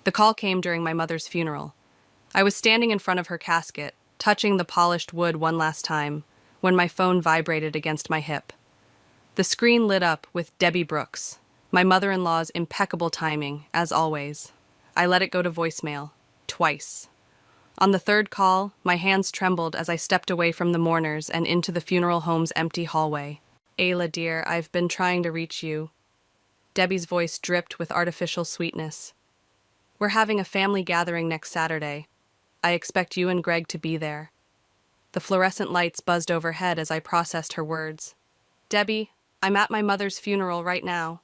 The call came during my mother's funeral. I was standing in front of her casket, touching the polished wood one last time, when my phone vibrated against my hip. The screen lit up with Debbie Brooks, my mother-in-law's impeccable timing, as always. I let it go to voicemail, twice. On the third call, my hands trembled as I stepped away from the mourners and into the funeral home's empty hallway. Ayla, dear, I've been trying to reach you. Debbie's voice dripped with artificial sweetness. We're having a family gathering next Saturday. I expect you and Greg to be there. The fluorescent lights buzzed overhead as I processed her words. Debbie, I'm at my mother's funeral right now.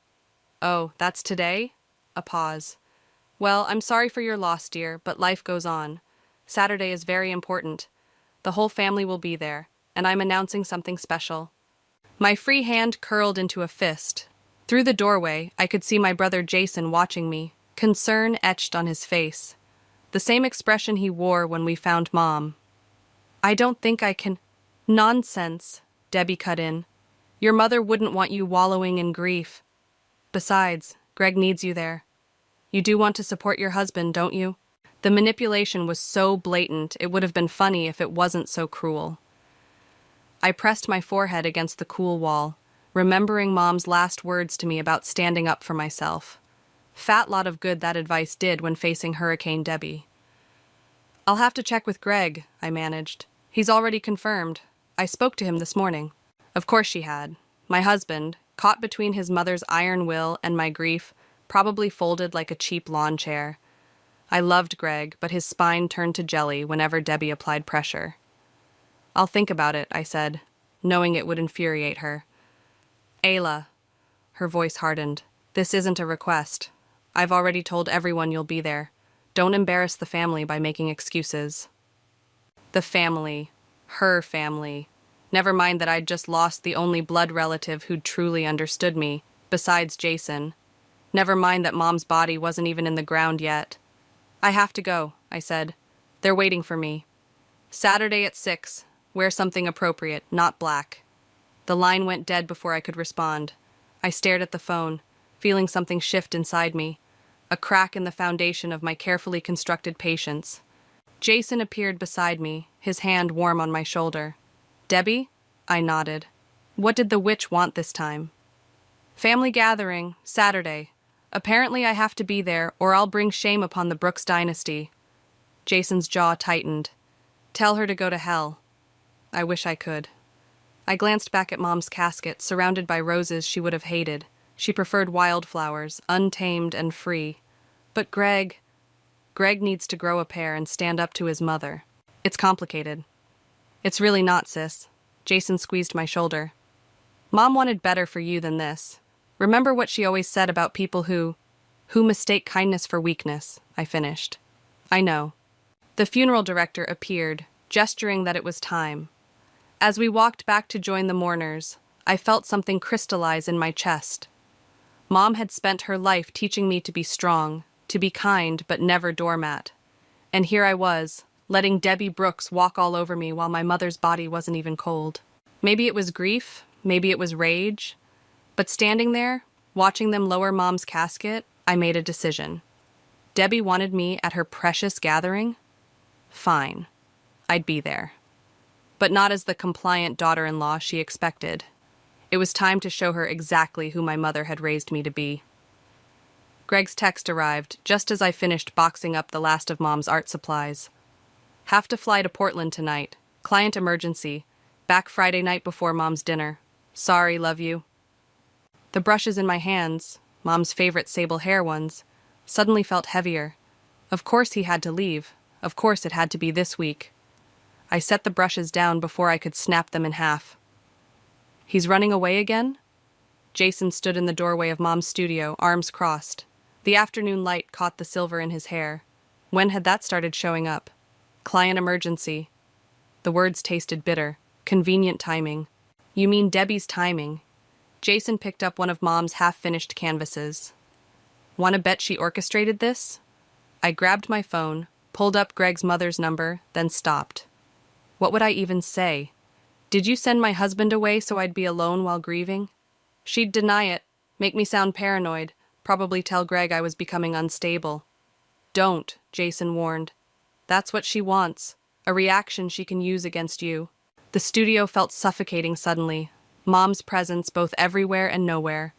Oh, that's today? A pause. Well, I'm sorry for your loss, dear, but life goes on. Saturday is very important. The whole family will be there, and I'm announcing something special. My free hand curled into a fist. Through the doorway, I could see my brother Jason watching me, concern etched on his face. The same expression he wore when we found Mom. I don't think I can... Nonsense, Debbie cut in. Your mother wouldn't want you wallowing in grief. Besides, Greg needs you there. You do want to support your husband, don't you? The manipulation was so blatant, it would have been funny if it wasn't so cruel. I pressed my forehead against the cool wall, remembering Mom's last words to me about standing up for myself. Fat lot of good that advice did when facing Hurricane Debbie. I'll have to check with Greg, I managed. He's already confirmed. I spoke to him this morning. Of course she had. My husband, caught between his mother's iron will and my grief, probably folded like a cheap lawn chair. I loved Greg, but his spine turned to jelly whenever Debbie applied pressure. I'll think about it, I said, knowing it would infuriate her. Ayla, her voice hardened, this isn't a request. I've already told everyone you'll be there. Don't embarrass the family by making excuses. The family. Her family. Never mind that I'd just lost the only blood relative who'd truly understood me, besides Jason. Never mind that Mom's body wasn't even in the ground yet. I have to go, I said. They're waiting for me. Saturday at 6. Wear something appropriate, not black. The line went dead before I could respond. I stared at the phone, feeling something shift inside me, a crack in the foundation of my carefully constructed patience. Jason appeared beside me, his hand warm on my shoulder. Debbie? I nodded. What did the witch want this time? Family gathering, Saturday. Apparently I have to be there, or I'll bring shame upon the Brooks dynasty. Jason's jaw tightened. Tell her to go to hell. I wish I could. I glanced back at Mom's casket, surrounded by roses she would have hated. She preferred wildflowers, untamed and free. But Greg needs to grow a pair and stand up to his mother. It's complicated. It's really not, sis. Jason squeezed my shoulder. Mom wanted better for you than this. Remember what she always said about people who mistake kindness for weakness, I finished. I know. The funeral director appeared, gesturing that it was time. As we walked back to join the mourners, I felt something crystallize in my chest. Mom had spent her life teaching me to be strong, to be kind but never doormat. And here I was, letting Debbie Brooks walk all over me while my mother's body wasn't even cold. Maybe it was grief, maybe it was rage, but standing there, watching them lower Mom's casket, I made a decision. Debbie wanted me at her precious gathering? Fine. I'd be there. But not as the compliant daughter-in-law she expected. It was time to show her exactly who my mother had raised me to be. Greg's text arrived just as I finished boxing up the last of Mom's art supplies. Have to fly to Portland tonight. Client emergency. Back Friday night before Mom's dinner. Sorry, love you. The brushes in my hands, Mom's favorite sable hair ones, suddenly felt heavier. Of course he had to leave. Of course it had to be this week. I set the brushes down before I could snap them in half. He's running away again? Jason stood in the doorway of Mom's studio, arms crossed. The afternoon light caught the silver in his hair. When had that started showing up? Client emergency. The words tasted bitter. Convenient timing. You mean Debbie's timing. Jason picked up one of Mom's half-finished canvases. Wanna bet she orchestrated this? I grabbed my phone, pulled up Greg's mother's number, then stopped. What would I even say? Did you send my husband away so I'd be alone while grieving? She'd deny it, make me sound paranoid, probably tell Greg I was becoming unstable. Don't, Jason warned. That's what she wants, a reaction she can use against you. The studio felt suffocating suddenly, Mom's presence both everywhere and nowhere.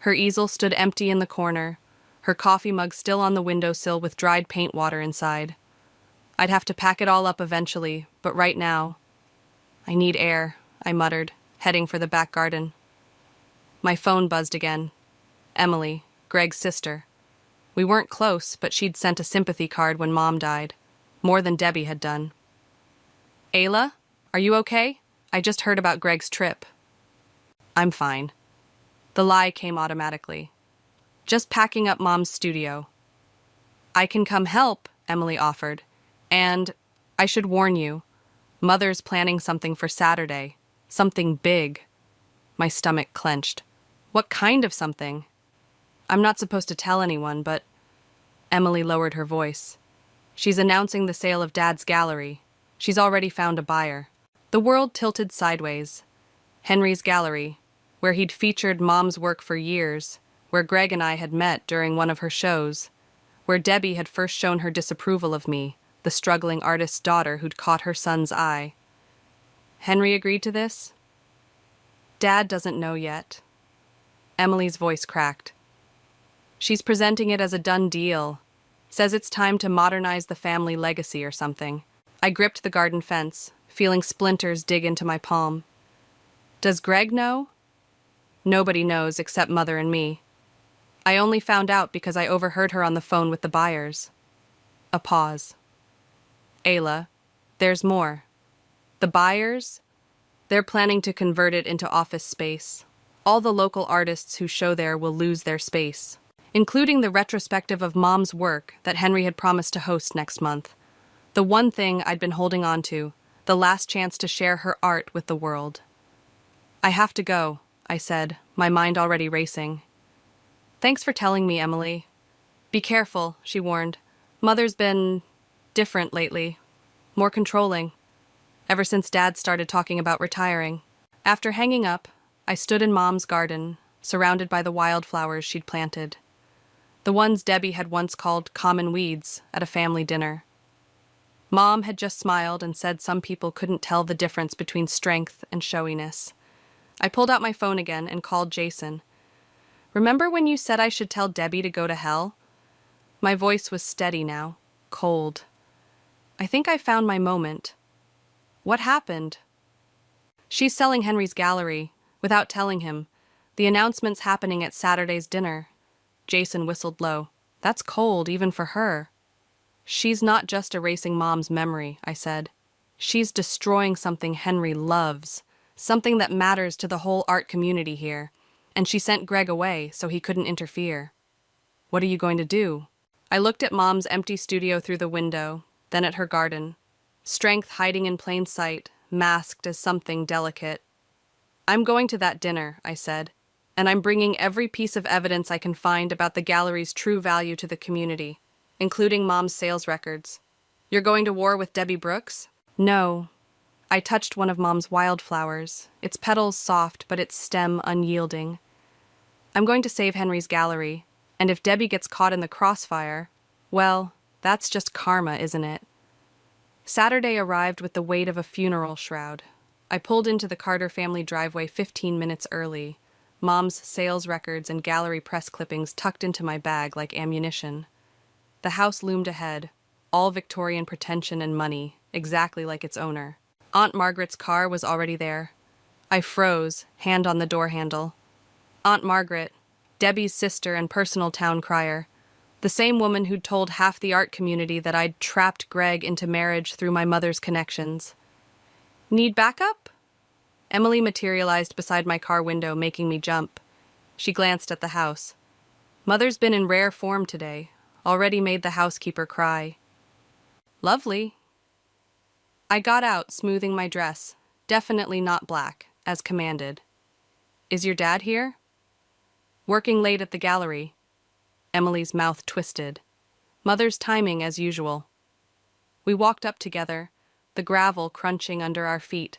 Her easel stood empty in the corner, her coffee mug still on the windowsill with dried paint water inside. I'd have to pack it all up eventually, but right now... I need air, I muttered, heading for the back garden. My phone buzzed again. Emily, Greg's sister. We weren't close, but she'd sent a sympathy card when Mom died. More than Debbie had done. Ayla, are you okay? I just heard about Greg's trip. I'm fine. The lie came automatically. Just packing up Mom's studio. I can come help, Emily offered. And I should warn you, Mother's planning something for Saturday. Something big. My stomach clenched. What kind of something? I'm not supposed to tell anyone, but... Emily lowered her voice. She's announcing the sale of Dad's gallery. She's already found a buyer. The world tilted sideways. Henry's gallery, where he'd featured Mom's work for years, where Greg and I had met during one of her shows, where Debbie had first shown her disapproval of me, the struggling artist's daughter who'd caught her son's eye. Henry agreed to this? Dad doesn't know yet. Emily's voice cracked. She's presenting it as a done deal. Says it's time to modernize the family legacy or something. I gripped the garden fence, feeling splinters dig into my palm. Does Greg know? Nobody knows except Mother and me. I only found out because I overheard her on the phone with the buyers. A pause. Ayla, there's more. The buyers? They're planning to convert it into office space. All the local artists who show there will lose their space, including the retrospective of Mom's work that Henry had promised to host next month. The one thing I'd been holding on to, the last chance to share her art with the world. I have to go, I said, my mind already racing. Thanks for telling me, Emily. Be careful, she warned. Mother's been... different lately. More controlling. Ever since Dad started talking about retiring. After hanging up, I stood in Mom's garden, surrounded by the wildflowers she'd planted. The ones Debbie had once called common weeds at a family dinner. Mom had just smiled and said some people couldn't tell the difference between strength and showiness. I pulled out my phone again and called Jason. Remember when you said I should tell Debbie to go to hell? My voice was steady now, cold. I think I found my moment. What happened? She's selling Henry's gallery, without telling him. The announcement's happening at Saturday's dinner. Jason whistled low. That's cold, even for her. She's not just erasing Mom's memory, I said. She's destroying something Henry loves, something that matters to the whole art community here. And she sent Greg away so he couldn't interfere. What are you going to do? I looked at Mom's empty studio through the window, then at her garden. Strength hiding in plain sight, masked as something delicate. I'm going to that dinner, I said, and I'm bringing every piece of evidence I can find about the gallery's true value to the community, including Mom's sales records. You're going to war with Debbie Brooks? No. I touched one of Mom's wildflowers, its petals soft but its stem unyielding. I'm going to save Henry's gallery, and if Debbie gets caught in the crossfire, well, that's just karma, isn't it? Saturday arrived with the weight of a funeral shroud. I pulled into the Carter family driveway 15 minutes early, Mom's sales records and gallery press clippings tucked into my bag like ammunition. The house loomed ahead, all Victorian pretension and money, exactly like its owner. Aunt Margaret's car was already there. I froze, hand on the door handle. Aunt Margaret, Debbie's sister and personal town crier, the same woman who'd told half the art community that I'd trapped Greg into marriage through my mother's connections. Need backup? Emily materialized beside my car window, making me jump. She glanced at the house. Mother's been in rare form today, already made the housekeeper cry. Lovely. I got out, smoothing my dress, definitely not black, as commanded. Is your dad here? Working late at the gallery. Emily's mouth twisted. Mother's timing as usual. We walked up together, the gravel crunching under our feet.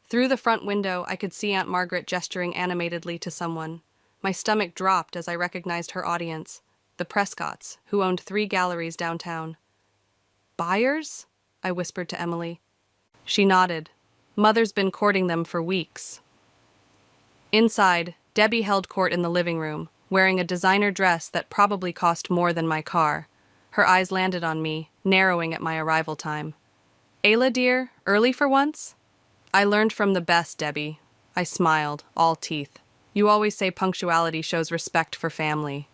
Through the front window, I could see Aunt Margaret gesturing animatedly to someone. My stomach dropped as I recognized her audience. the Prescotts, who owned 3 galleries downtown. Buyers? I whispered to Emily. She nodded. Mother's been courting them for weeks. Inside, Debbie held court in the living room, wearing a designer dress that probably cost more than my car. Her eyes landed on me, narrowing at my arrival time. Ayla, dear, early for once? I learned from the best, Debbie. I smiled, all teeth. You always say punctuality shows respect for family.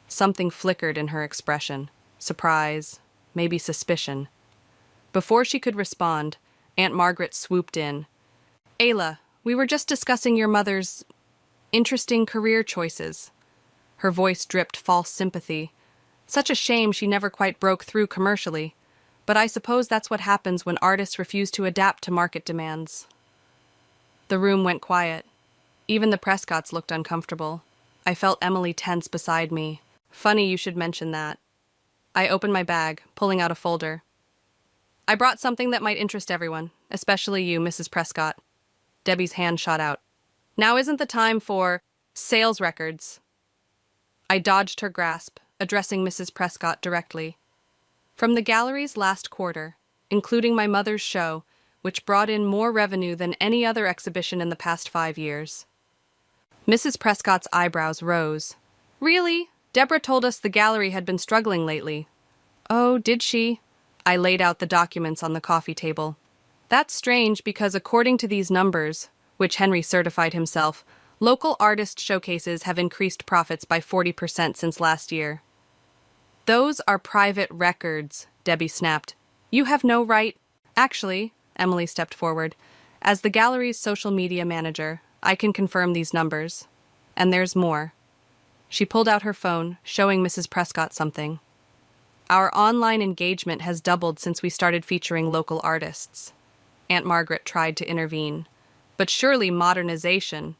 Something flickered in her expression. Surprise, maybe suspicion. Before she could respond, Aunt Margaret swooped in. Ayla, we were just discussing your mother's interesting career choices. Her voice dripped false sympathy. Such a shame she never quite broke through commercially. But I suppose that's what happens when artists refuse to adapt to market demands. The room went quiet. Even the Prescotts looked uncomfortable. I felt Emily tense beside me. Funny you should mention that. I opened my bag, pulling out a folder. I brought something that might interest everyone, especially you, Mrs. Prescott. Debbie's hand shot out. Now isn't the time for sales records. I dodged her grasp, addressing Mrs. Prescott directly. From the gallery's last quarter, including my mother's show, which brought in more revenue than any other exhibition in the past 5 years. Mrs. Prescott's eyebrows rose. Really? Deborah told us the gallery had been struggling lately. Oh, did she? I laid out the documents on the coffee table. That's strange because according to these numbers, which Henry certified himself, local artist showcases have increased profits by 40% since last year. Those are private records, Debbie snapped. You have no right. Actually, Emily stepped forward. As the gallery's social media manager, I can confirm these numbers. And there's more. She pulled out her phone, showing Mrs. Prescott something. Our online engagement has doubled since we started featuring local artists. Aunt Margaret tried to intervene. But surely modernization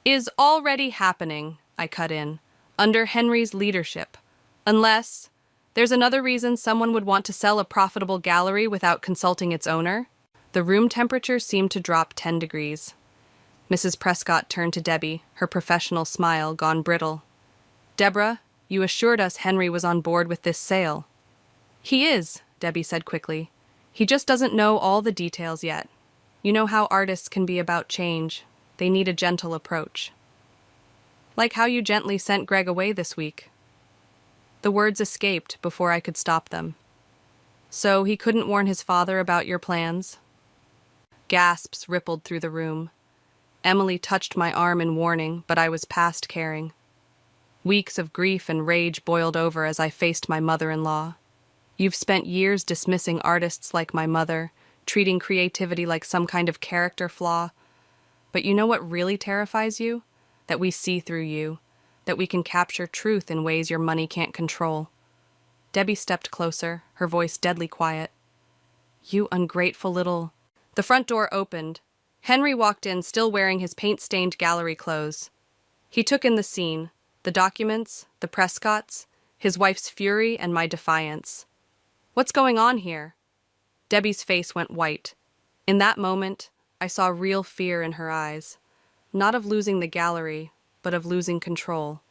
is already happening, I cut in, under Henry's leadership. Unless there's another reason someone would want to sell a profitable gallery without consulting its owner. The room temperature seemed to drop 10 degrees. Mrs. Prescott turned to Debbie, her professional smile gone brittle. Deborah, you assured us Henry was on board with this sale. He is, Debbie said quickly. He just doesn't know all the details yet. You know how artists can be about change. They need a gentle approach. Like how you gently sent Greg away this week. The words escaped before I could stop them. So he couldn't warn his father about your plans? Gasps rippled through the room. Emily touched my arm in warning, but I was past caring. Weeks of grief and rage boiled over as I faced my mother-in-law. You've spent years dismissing artists like my mother, treating creativity like some kind of character flaw. But you know what really terrifies you? That we see through you, that we can capture truth in ways your money can't control. Debbie stepped closer, her voice deadly quiet. You ungrateful little... The front door opened. Henry walked in, still wearing his paint-stained gallery clothes. He took in the scene, the documents, the Prescotts, his wife's fury, and my defiance. What's going on here? Debbie's face went white. In that moment, I saw real fear in her eyes. Not of losing the gallery, but of losing control,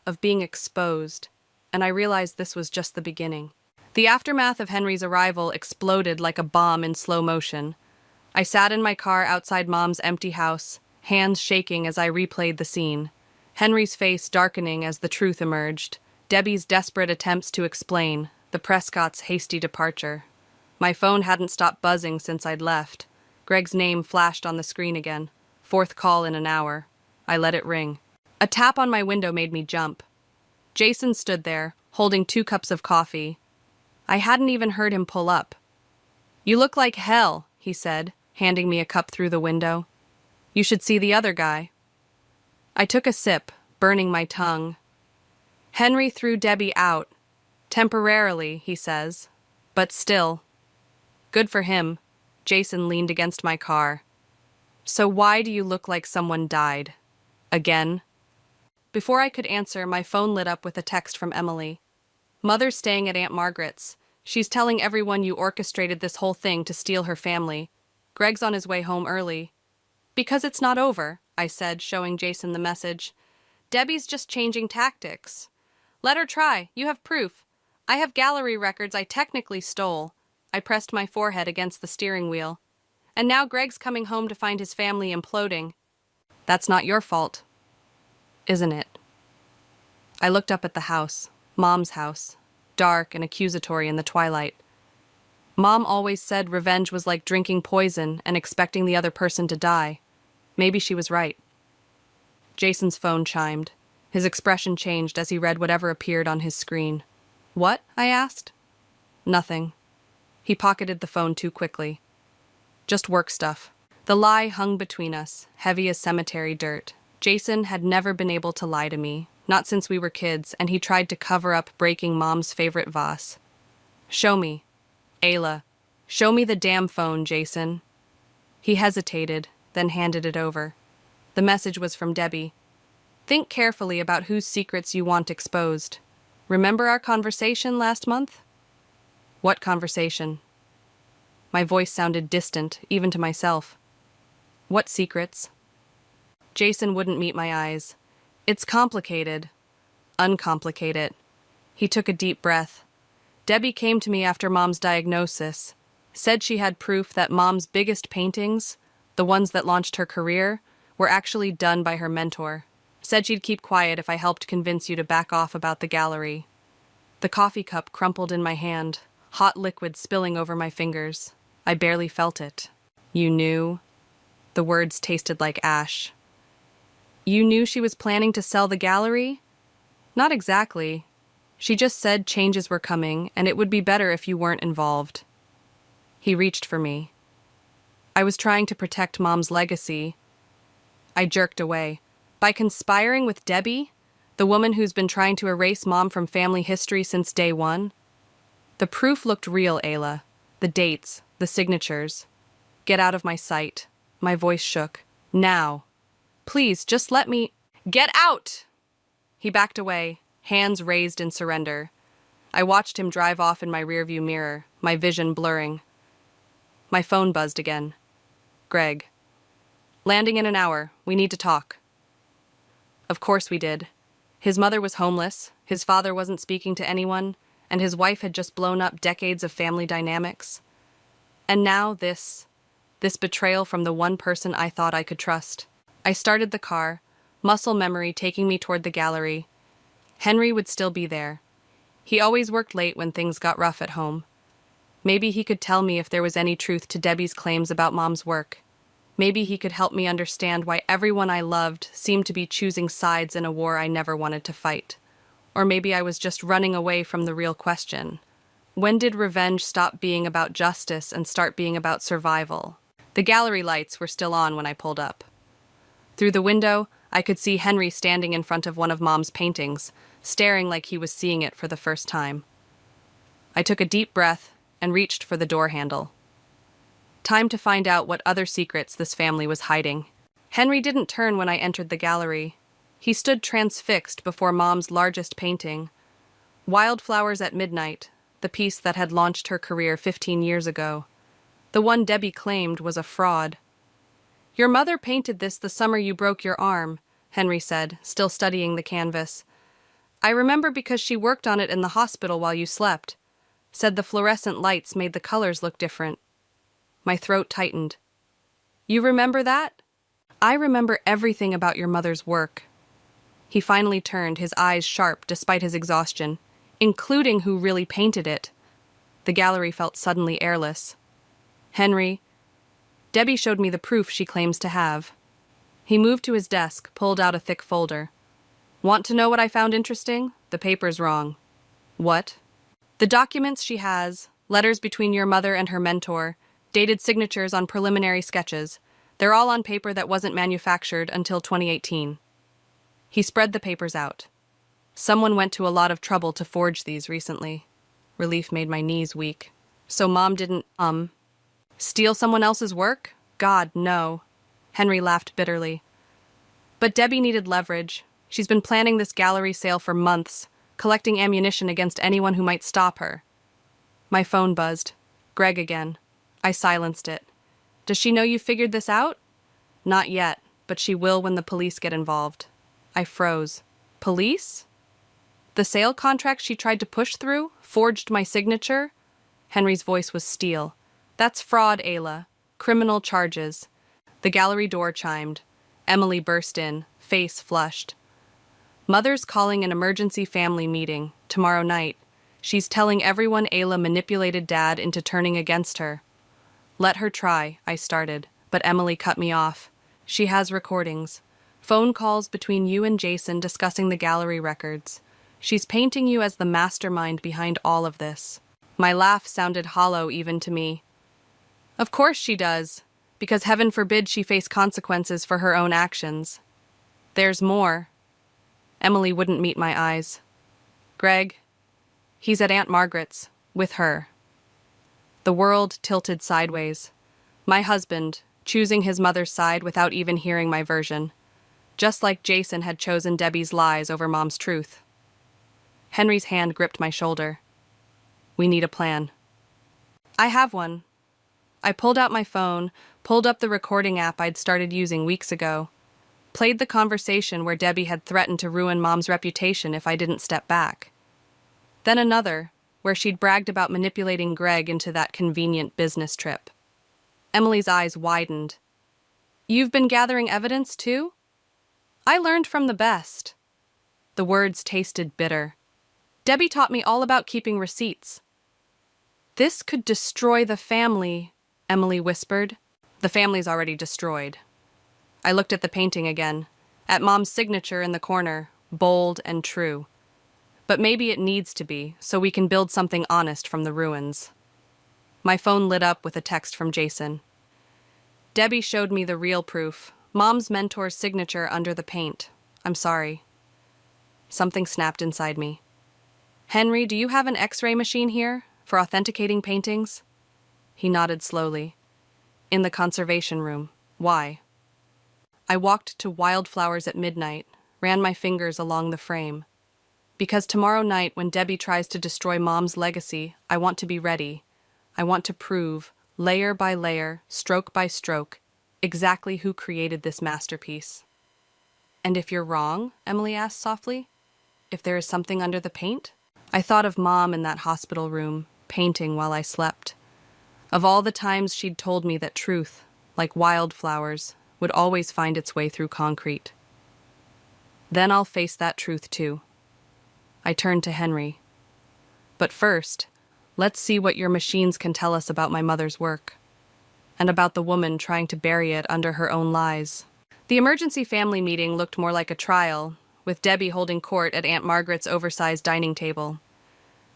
of being exposed, and I realized this was just the beginning. The aftermath of Henry's arrival exploded like a bomb in slow motion. I sat in my car outside Mom's empty house, hands shaking as I replayed the scene. Henry's face darkening as the truth emerged, Debbie's desperate attempts to explain, the Prescotts' hasty departure. My phone hadn't stopped buzzing since I'd left. Greg's name flashed on the screen again. 4th call in an hour. I let it ring. A tap on my window made me jump. Jason stood there, holding 2 cups of coffee. I hadn't even heard him pull up. You look like hell, he said, handing me a cup through the window. You should see the other guy. I took a sip, burning my tongue. Henry threw Debbie out. Temporarily, he says. But still. Good for him. Jason leaned against my car. So why do you look like someone died? Again? Before I could answer, my phone lit up with a text from Emily. Mother's staying at Aunt Margaret's. She's telling everyone you orchestrated this whole thing to steal her family. Greg's on his way home early. Because it's not over, I said, showing Jason the message. Debbie's just changing tactics. Let her try. You have proof. I have gallery records I technically stole. I pressed my forehead against the steering wheel. And now Greg's coming home to find his family imploding. That's not your fault, isn't it? I looked up at the house, Mom's house, dark and accusatory in the twilight. Mom always said revenge was like drinking poison and expecting the other person to die. Maybe she was right. Jason's phone chimed. His expression changed as he read whatever appeared on his screen. What? I asked. Nothing. He pocketed the phone too quickly. Just work stuff. The lie hung between us, heavy as cemetery dirt. Jason had never been able to lie to me, not since we were kids, and he tried to cover up breaking Mom's favorite vase. Show me. Ayla. Show me the damn phone, Jason. He hesitated, then handed it over. The message was from Debbie. Think carefully about whose secrets you want exposed. Remember our conversation last month? What conversation? My voice sounded distant, even to myself. What secrets? Jason wouldn't meet my eyes. It's complicated. Uncomplicate it. He took a deep breath. Debbie came to me after Mom's diagnosis, said she had proof that Mom's biggest paintings, the ones that launched her career, were actually done by her mentor. Said she'd keep quiet if I helped convince you to back off about the gallery. The coffee cup crumpled in my hand, hot liquid spilling over my fingers. I barely felt it. You knew? The words tasted like ash. You knew she was planning to sell the gallery? Not exactly. She just said changes were coming, and it would be better if you weren't involved. He reached for me. I was trying to protect Mom's legacy. I jerked away. By conspiring with Debbie, the woman who's been trying to erase Mom from family history since day one? The proof looked real, Ayla. The dates, the signatures. Get out of my sight. My voice shook. Now. Please, just let me— Get out! He backed away, hands raised in surrender. I watched him drive off in my rearview mirror, my vision blurring. My phone buzzed again. Greg. Landing in an hour. We need to talk. Of course we did. His mother was homeless, his father wasn't speaking to anyone, and his wife had just blown up decades of family dynamics. And now this betrayal from the one person I thought I could trust. I started the car, muscle memory taking me toward the gallery. Henry would still be there. He always worked late when things got rough at home. Maybe he could tell me if there was any truth to Debbie's claims about Mom's work. Maybe he could help me understand why everyone I loved seemed to be choosing sides in a war I never wanted to fight. Or maybe I was just running away from the real question. When did revenge stop being about justice and start being about survival? The gallery lights were still on when I pulled up. Through the window, I could see Henry standing in front of one of Mom's paintings, staring like he was seeing it for the first time. I took a deep breath and reached for the door handle. Time to find out what other secrets this family was hiding. Henry didn't turn when I entered the gallery. He stood transfixed before Mom's largest painting. Wildflowers at Midnight, the piece that had launched her career 15 years ago. The one Debbie claimed was a fraud. Your mother painted this the summer you broke your arm, Henry said, still studying the canvas. I remember because she worked on it in the hospital while you slept. Said the fluorescent lights made the colors look different. My throat tightened. You remember that? I remember everything about your mother's work. He finally turned, his eyes sharp despite his exhaustion, including who really painted it. The gallery felt suddenly airless. Henry, Debbie showed me the proof she claims to have. He moved to his desk, pulled out a thick folder. Want to know what I found interesting? The paper's wrong. What? The documents she has, letters between your mother and her mentor, dated signatures on preliminary sketches. They're all on paper that wasn't manufactured until 2018. He spread the papers out. Someone went to a lot of trouble to forge these recently. Relief made my knees weak. So Mom didn't, steal someone else's work? God, no. Henry laughed bitterly. But Debbie needed leverage. She's been planning this gallery sale for months, collecting ammunition against anyone who might stop her. My phone buzzed. Greg again. I silenced it. Does she know you figured this out? Not yet, but she will when the police get involved. I froze. Police? The sale contract she tried to push through, forged my signature? Henry's voice was steel. That's fraud, Ayla. Criminal charges. The gallery door chimed. Emily burst in, face flushed. Mother's calling an emergency family meeting, tomorrow night. She's telling everyone Ayla manipulated Dad into turning against her. Let her try, I started, but Emily cut me off. She has recordings. Phone calls between you and Jason discussing the gallery records. She's painting you as the mastermind behind all of this. My laugh sounded hollow even to me. Of course she does, because heaven forbid she face consequences for her own actions. There's more. Emily wouldn't meet my eyes. Greg, he's at Aunt Margaret's, with her. The world tilted sideways. My husband, choosing his mother's side without even hearing my version. Just like Jason had chosen Debbie's lies over Mom's truth. Henry's hand gripped my shoulder. We need a plan. I have one. I pulled out my phone, pulled up the recording app I'd started using weeks ago, played the conversation where Debbie had threatened to ruin Mom's reputation if I didn't step back. Then another, where she'd bragged about manipulating Greg into that convenient business trip. Emily's eyes widened. You've been gathering evidence, too? I learned from the best. The words tasted bitter. Debbie taught me all about keeping receipts. This could destroy the family, Emily whispered. The family's already destroyed. I looked at the painting again, at Mom's signature in the corner, bold and true. But maybe it needs to be, so we can build something honest from the ruins. My phone lit up with a text from Jason. Debbie showed me the real proof, Mom's mentor's signature under the paint. I'm sorry. Something snapped inside me. Henry, do you have an X-ray machine here for authenticating paintings? He nodded slowly. In the conservation room. Why? I walked to Wildflowers at midnight, ran my fingers along the frame. Because tomorrow night, when Debbie tries to destroy Mom's legacy, I want to be ready. I want to prove, layer by layer, stroke by stroke, exactly who created this masterpiece. And if you're wrong, Emily asked softly, if there is something under the paint? I thought of Mom in that hospital room, painting while I slept. Of all the times she'd told me that truth, like wildflowers, would always find its way through concrete. Then I'll face that truth too. I turned to Henry. But first, let's see what your machines can tell us about my mother's work, and about the woman trying to bury it under her own lies. The emergency family meeting looked more like a trial, with Debbie holding court at Aunt Margaret's oversized dining table.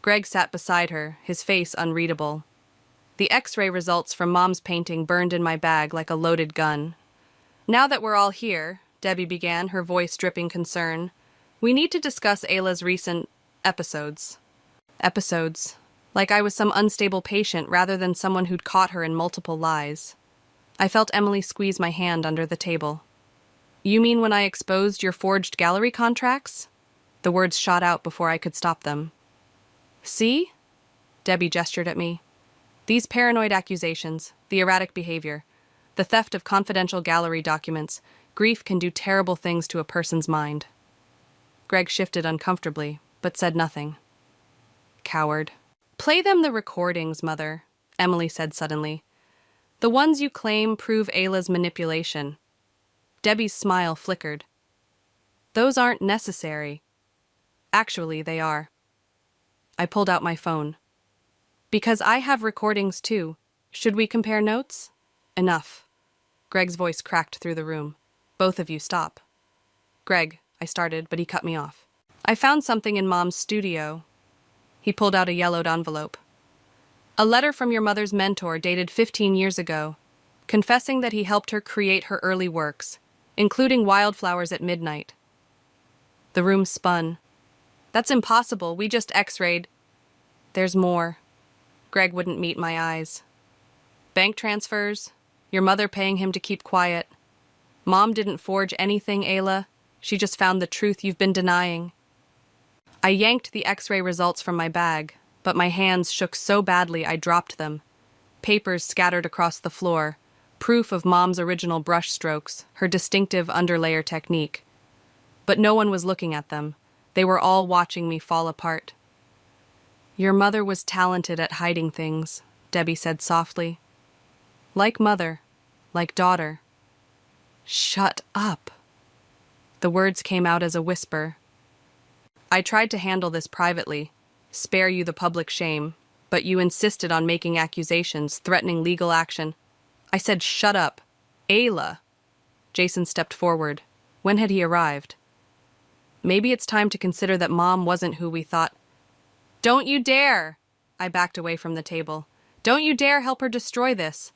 Greg sat beside her, his face unreadable. The X-ray results from Mom's painting burned in my bag like a loaded gun. Now that we're all here, Debbie began, her voice dripping concern, we need to discuss Ayla's recent episodes. Episodes. Like I was some unstable patient rather than someone who'd caught her in multiple lies. I felt Emily squeeze my hand under the table. You mean when I exposed your forged gallery contracts? The words shot out before I could stop them. See? Debbie gestured at me. These paranoid accusations, the erratic behavior, the theft of confidential gallery documents, grief can do terrible things to a person's mind. Greg shifted uncomfortably, but said nothing. Coward. Play them the recordings, Mother, Emily said suddenly. The ones you claim prove Ayla's manipulation. Debbie's smile flickered. Those aren't necessary. Actually, they are. I pulled out my phone. Because I have recordings too. Should we compare notes? Enough. Greg's voice cracked through the room. Both of you stop. Greg, I started, but he cut me off. I found something in Mom's studio. He pulled out a yellowed envelope. A letter from your mother's mentor dated 15 years ago, confessing that he helped her create her early works, including Wildflowers at Midnight. The room spun. That's impossible, we just X-rayed. There's more. Greg wouldn't meet my eyes. Bank transfers, your mother paying him to keep quiet. Mom didn't forge anything, Ayla. She just found the truth you've been denying. I yanked the X-ray results from my bag, but my hands shook so badly I dropped them. Papers scattered across the floor, proof of Mom's original brush strokes, her distinctive underlayer technique. But no one was looking at them, They were all watching me fall apart. Your mother was talented at hiding things, Debbie said softly. Like mother, like daughter. Shut up. The words came out as a whisper. I tried to handle this privately, spare you the public shame, but you insisted on making accusations, threatening legal action. I said, shut up. Ayla. Jason stepped forward. When had he arrived? Maybe it's time to consider that Mom wasn't who we thought. Don't you dare! I backed away from the table. Don't you dare help her destroy this.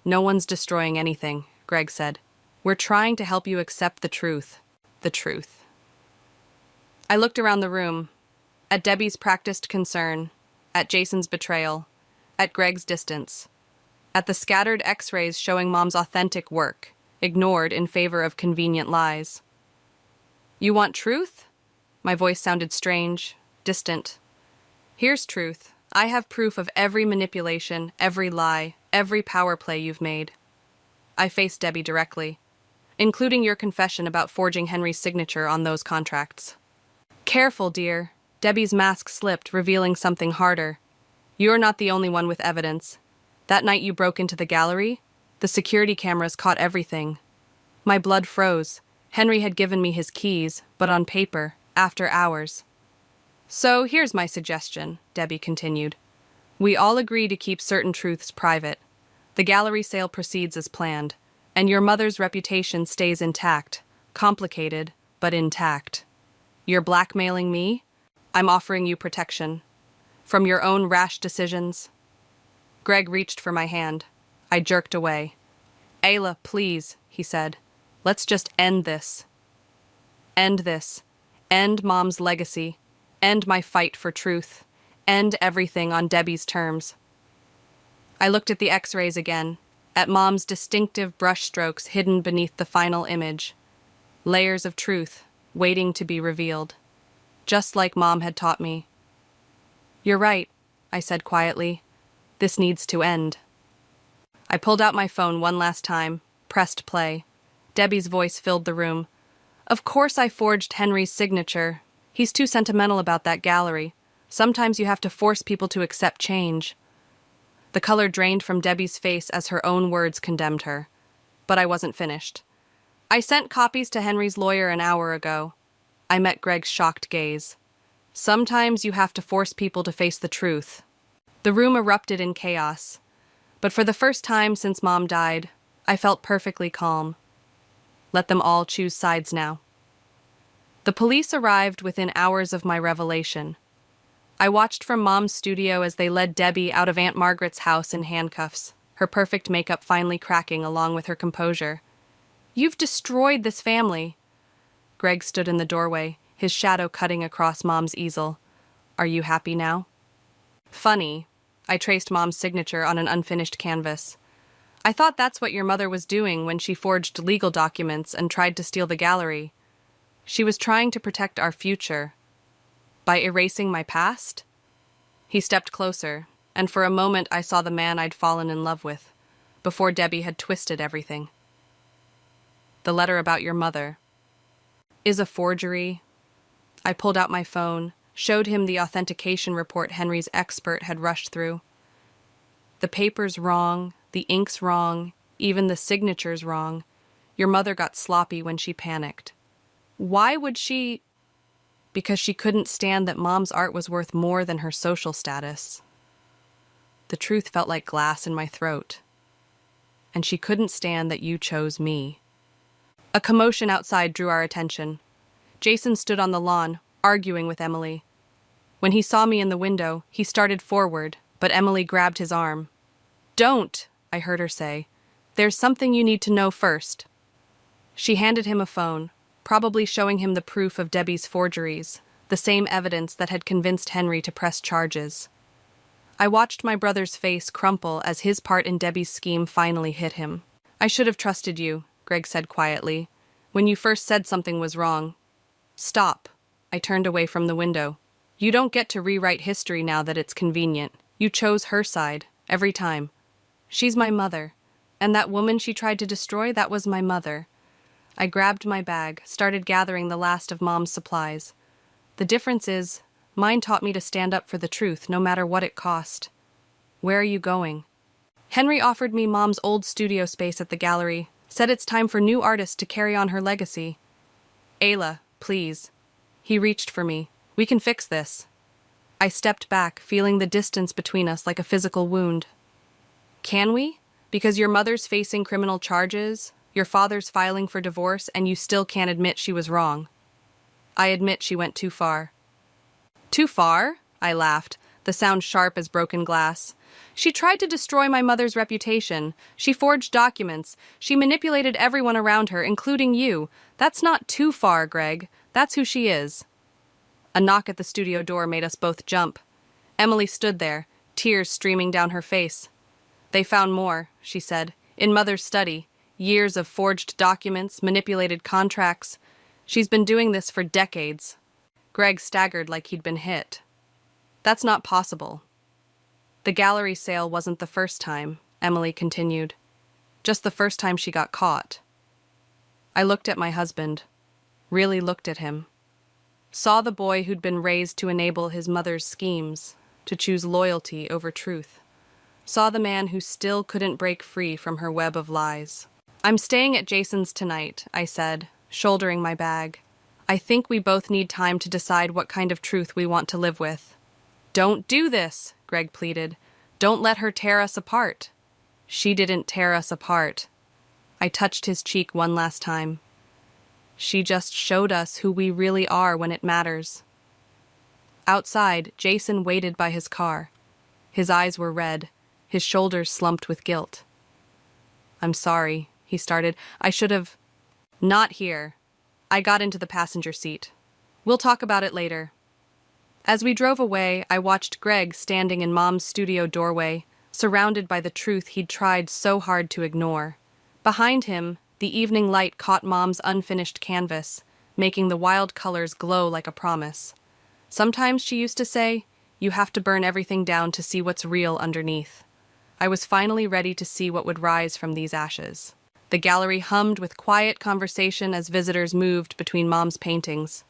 No one's destroying anything, Greg said. We're trying to help you accept the truth. The truth. I looked around the room, at Debbie's practiced concern, at Jason's betrayal, at Greg's distance, at the scattered x-rays showing Mom's authentic work, ignored in favor of convenient lies. You want truth? My voice sounded strange, distant. Here's truth. I have proof of every manipulation, every lie, every power play you've made. I faced Debbie directly, including your confession about forging Henry's signature on those contracts. Careful, dear. Debbie's mask slipped, revealing something harder. You're not the only one with evidence. That night you broke into the gallery, the security cameras caught everything. My blood froze. Henry had given me his keys, but on paper, after hours. So here's my suggestion, Debbie continued. We all agree to keep certain truths private. The gallery sale proceeds as planned, and your mother's reputation stays intact, complicated, but intact. You're blackmailing me? I'm offering you protection. From your own rash decisions. Greg reached for my hand. I jerked away. Ayla, please, he said. Let's just end this. End this. End Mom's legacy. End my fight for truth. End everything on Debbie's terms. I looked at the x-rays again, at Mom's distinctive brushstrokes hidden beneath the final image. Layers of truth, waiting to be revealed. Just like Mom had taught me. You're right, I said quietly. This needs to end. I pulled out my phone one last time, pressed play. Debbie's voice filled the room. Of course I forged Henry's signature. He's too sentimental about that gallery. Sometimes you have to force people to accept change. The color drained from Debbie's face as her own words condemned her. But I wasn't finished. I sent copies to Henry's lawyer an hour ago. I met Greg's shocked gaze. Sometimes you have to force people to face the truth. The room erupted in chaos. But for the first time since Mom died, I felt perfectly calm. Let them all choose sides now. The police arrived within hours of my revelation. I watched from Mom's studio as they led Debbie out of Aunt Margaret's house in handcuffs, her perfect makeup finally cracking along with her composure. You've destroyed this family. Greg stood in the doorway, his shadow cutting across Mom's easel. Are you happy now? Funny. I traced Mom's signature on an unfinished canvas. I thought that's what your mother was doing when she forged legal documents and tried to steal the gallery. She was trying to protect our future. By erasing my past? He stepped closer, and for a moment I saw the man I'd fallen in love with, before Debbie had twisted everything. The letter about your mother is a forgery. I pulled out my phone, showed him the authentication report Henry's expert had rushed through. The paper's wrong, the ink's wrong, even the signature's wrong. Your mother got sloppy when she panicked. Why would she? Because she couldn't stand that Mom's art was worth more than her social status. The truth felt like glass in my throat. And she couldn't stand that you chose me. A commotion outside drew our attention. Jason stood on the lawn, arguing with Emily. When he saw me in the window, he started forward, but Emily grabbed his arm. Don't, I heard her say. There's something you need to know first. She handed him a phone, probably showing him the proof of Debbie's forgeries, the same evidence that had convinced Henry to press charges. I watched my brother's face crumple as his part in Debbie's scheme finally hit him. I should have trusted you, Greg said quietly, when you first said something was wrong. Stop. I turned away from the window. You don't get to rewrite history now that it's convenient. You chose her side, every time. She's my mother, and that woman she tried to destroy, that was my mother. I grabbed my bag, started gathering the last of Mom's supplies. The difference is, mine taught me to stand up for the truth no matter what it cost. Where are you going? Henry offered me Mom's old studio space at the gallery, said it's time for new artists to carry on her legacy. Ayla, please. He reached for me. We can fix this. I stepped back, feeling the distance between us like a physical wound. Can we? Because your mother's facing criminal charges, your father's filing for divorce, and you still can't admit she was wrong. I admit she went too far. Too far? I laughed, the sound sharp as broken glass. She tried to destroy my mother's reputation. She forged documents. She manipulated everyone around her, including you. That's not too far, Greg. That's who she is. A knock at the studio door made us both jump. Emily stood there, tears streaming down her face. They found more, she said, in Mother's study. Years of forged documents, manipulated contracts. She's been doing this for decades. Greg staggered like he'd been hit. That's not possible. The gallery sale wasn't the first time, Emily continued. Just the first time she got caught. I looked at my husband. Really looked at him. Saw the boy who'd been raised to enable his mother's schemes, to choose loyalty over truth. Saw the man who still couldn't break free from her web of lies. I'm staying at Jason's tonight, I said, shouldering my bag. I think we both need time to decide what kind of truth we want to live with. Don't do this, Greg pleaded. Don't let her tear us apart. She didn't tear us apart. I touched his cheek one last time. She just showed us who we really are when it matters. Outside, Jason waited by his car. His eyes were red, his shoulders slumped with guilt. I'm sorry, he started. I should have... Not here. I got into the passenger seat. We'll talk about it later. As we drove away, I watched Greg standing in Mom's studio doorway, surrounded by the truth he'd tried so hard to ignore. Behind him, the evening light caught Mom's unfinished canvas, making the wild colors glow like a promise. Sometimes she used to say, you have to burn everything down to see what's real underneath. I was finally ready to see what would rise from these ashes. The gallery hummed with quiet conversation as visitors moved between Mom's paintings.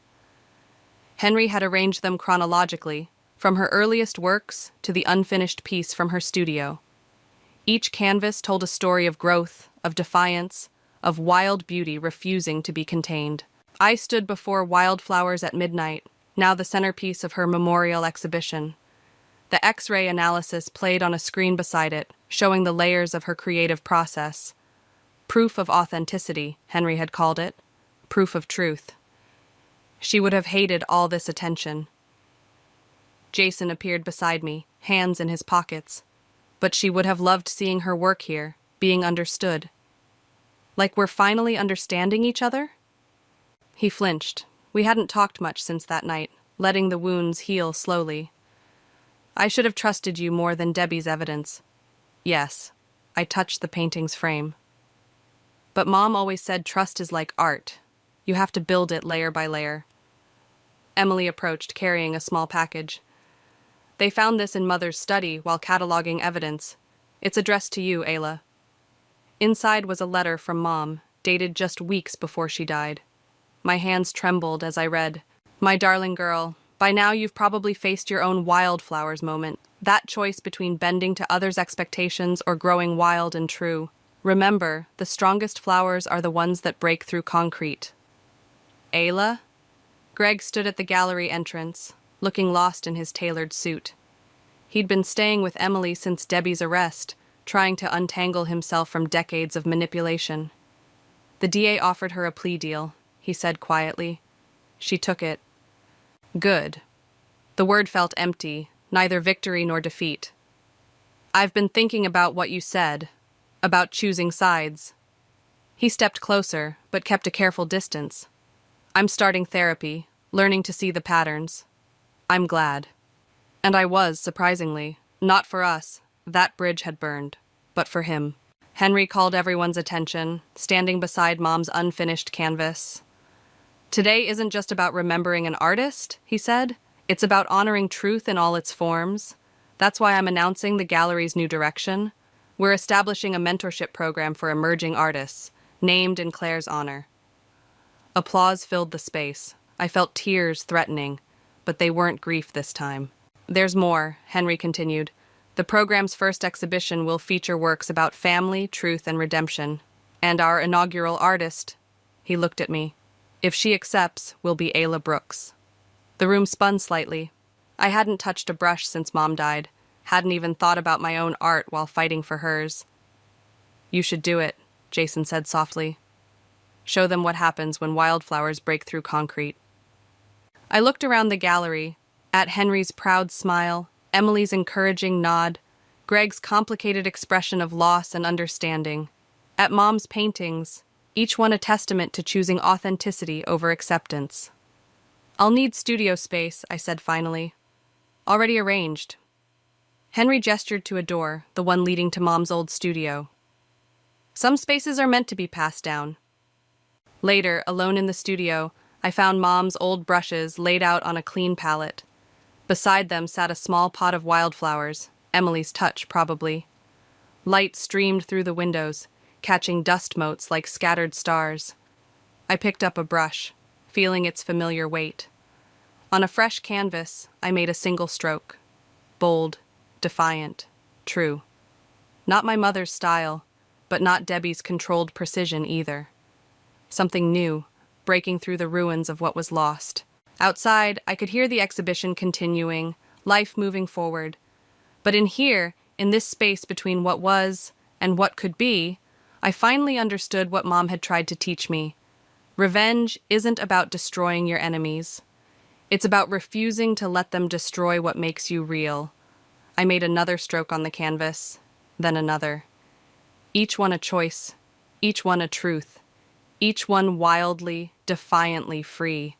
Henry had arranged them chronologically, from her earliest works to the unfinished piece from her studio. Each canvas told a story of growth, of defiance, of wild beauty refusing to be contained. I stood before Wildflowers at Midnight, now the centerpiece of her memorial exhibition. The X-ray analysis played on a screen beside it, showing the layers of her creative process. Proof of authenticity, Henry had called it. Proof of truth. She would have hated all this attention. Jason appeared beside me, hands in his pockets. But she would have loved seeing her work here, being understood. Like we're finally understanding each other? He flinched. We hadn't talked much since that night, letting the wounds heal slowly. I should have trusted you more than Debbie's evidence. Yes, I touched the painting's frame. But Mom always said trust is like art. You have to build it layer by layer. Emily approached, carrying a small package. They found this in Mother's study while cataloging evidence. It's addressed to you, Ayla. Inside was a letter from Mom, dated just weeks before she died. My hands trembled as I read. My darling girl, by now you've probably faced your own wildflowers moment. That choice between bending to others' expectations or growing wild and true. Remember, the strongest flowers are the ones that break through concrete. Ayla? Greg stood at the gallery entrance, looking lost in his tailored suit. He'd been staying with Emily since Debbie's arrest, trying to untangle himself from decades of manipulation. The DA offered her a plea deal, he said quietly. She took it. Good. The word felt empty, neither victory nor defeat. I've been thinking about what you said, about choosing sides. He stepped closer, but kept a careful distance. I'm starting therapy, learning to see the patterns. I'm glad. And I was, surprisingly. Not for us. That bridge had burned. But for him. Henry called everyone's attention, standing beside Mom's unfinished canvas. Today isn't just about remembering an artist, he said. It's about honoring truth in all its forms. That's why I'm announcing the gallery's new direction. We're establishing a mentorship program for emerging artists, named in Claire's honor. Applause filled the space. I felt tears threatening. but they weren't grief this time. There's more, Henry continued. The program's first exhibition will feature works about family, truth, and redemption. And our inaugural artist, he looked at me, if she accepts, will be Ayla Brooks. The room spun slightly. I hadn't touched a brush since Mom died, hadn't even thought about my own art while fighting for hers. You should do it, Jason said softly. Show them what happens when wildflowers break through concrete. I looked around the gallery, at Henry's proud smile, Emily's encouraging nod, Greg's complicated expression of loss and understanding, at Mom's paintings, each one a testament to choosing authenticity over acceptance. I'll need studio space, I said finally. Already arranged. Henry gestured to a door, the one leading to Mom's old studio. Some spaces are meant to be passed down. Later, alone in the studio, I found Mom's old brushes laid out on a clean palette. Beside them sat a small pot of wildflowers, Emily's touch, probably. Light streamed through the windows, catching dust motes like scattered stars. I picked up a brush, feeling its familiar weight. On a fresh canvas, I made a single stroke. Bold, defiant, true. Not my mother's style, but not Debbie's controlled precision either. Something new, breaking through the ruins of what was lost. Outside, I could hear the exhibition continuing, life moving forward. But in here, in this space between what was and what could be, I finally understood what Mom had tried to teach me. Revenge isn't about destroying your enemies. It's about refusing to let them destroy what makes you real. I made another stroke on the canvas, then another. Each one a choice, each one a truth, each one wildly, defiantly free.